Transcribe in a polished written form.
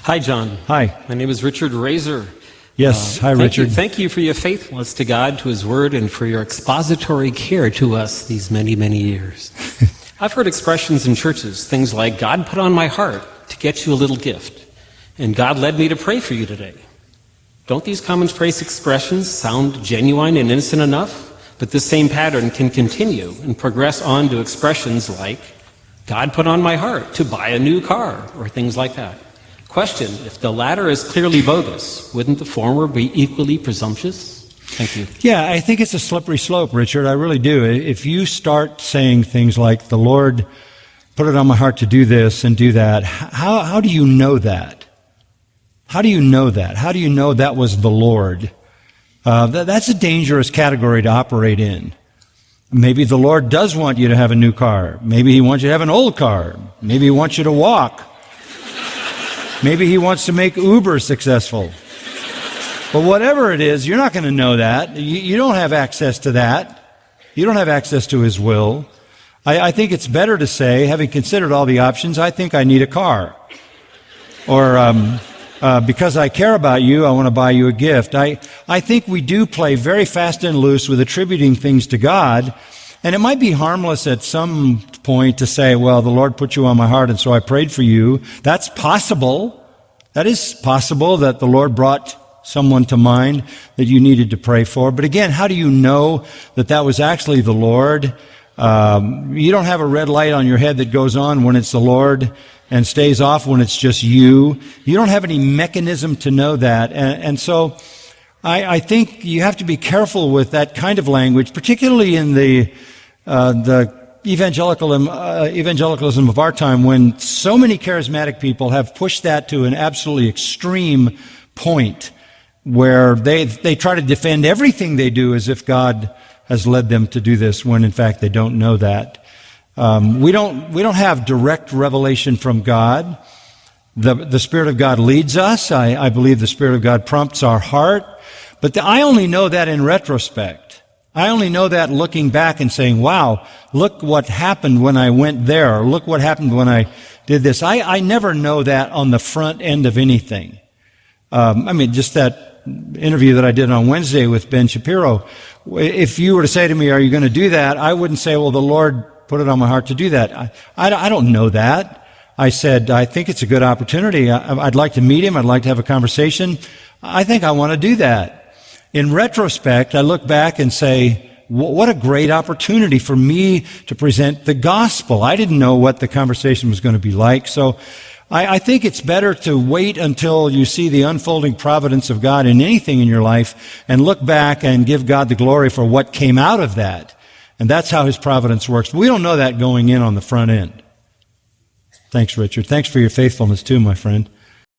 Hi, John. Hi. My name is Richard Razor. Yes, hi, Richard. Thank you for your faithfulness to God, to His Word, and for your expository care to us these many, many years. I've heard expressions in churches, things like, God put on my heart to get you a little gift, and God led me to pray for you today. Don't these commonplace expressions sound genuine and innocent enough? But this same pattern can continue and progress on to expressions like, God put on my heart to buy a new car, or things like that. Question, if the latter is clearly bogus, wouldn't the former be equally presumptuous? Thank you. Yeah, I think it's a slippery slope, Richard. I really do. If you start saying things like, the Lord put it on my heart to do this and do that, how do you know that? How do you know that? How do you know that was the Lord? That's a dangerous category to operate in. Maybe the Lord does want you to have a new car. Maybe He wants you to have an old car. Maybe He wants you to walk. Maybe He wants to make Uber successful. But whatever it is, you're not going to know that. You don't have access to that. You don't have access to His will. I think it's better to say, having considered all the options, I think I need a car. Or, because I care about you, I want to buy you a gift. I think we do play very fast and loose with attributing things to God. And it might be harmless at some point to say, well, the Lord put you on my heart and so I prayed for you. That's possible. That is possible that the Lord brought someone to mind that you needed to pray for. But again, how do you know that that was actually the Lord? You don't have a red light on your head that goes on when it's the Lord and stays off when it's just you. You don't have any mechanism to know that. And so I think you have to be careful with that kind of language, particularly in the evangelicalism of our time, when so many charismatic people have pushed that to an absolutely extreme point where they try to defend everything they do as if God has led them to do this, when in fact they don't know that. We don't have direct revelation from God. The Spirit of God leads us. I believe the Spirit of God prompts our heart. But I only know that in retrospect. I only know that looking back and saying, wow, look what happened when I went there, or look what happened when I did this. I never know that on the front end of anything. Just that interview that I did on Wednesday with Ben Shapiro. If you were to say to me, are you going to do that? I wouldn't say, well, the Lord put it on my heart to do that. I don't know that. I said, I think it's a good opportunity. I'd like to meet him. I'd like to have a conversation. I think I want to do that. In retrospect, I look back and say, what a great opportunity for me to present the gospel. I didn't know what the conversation was going to be like. So I think it's better to wait until you see the unfolding providence of God in anything in your life and look back and give God the glory for what came out of that. And that's how His providence works. We don't know that going in on the front end. Thanks, Richard. Thanks for your faithfulness too, my friend.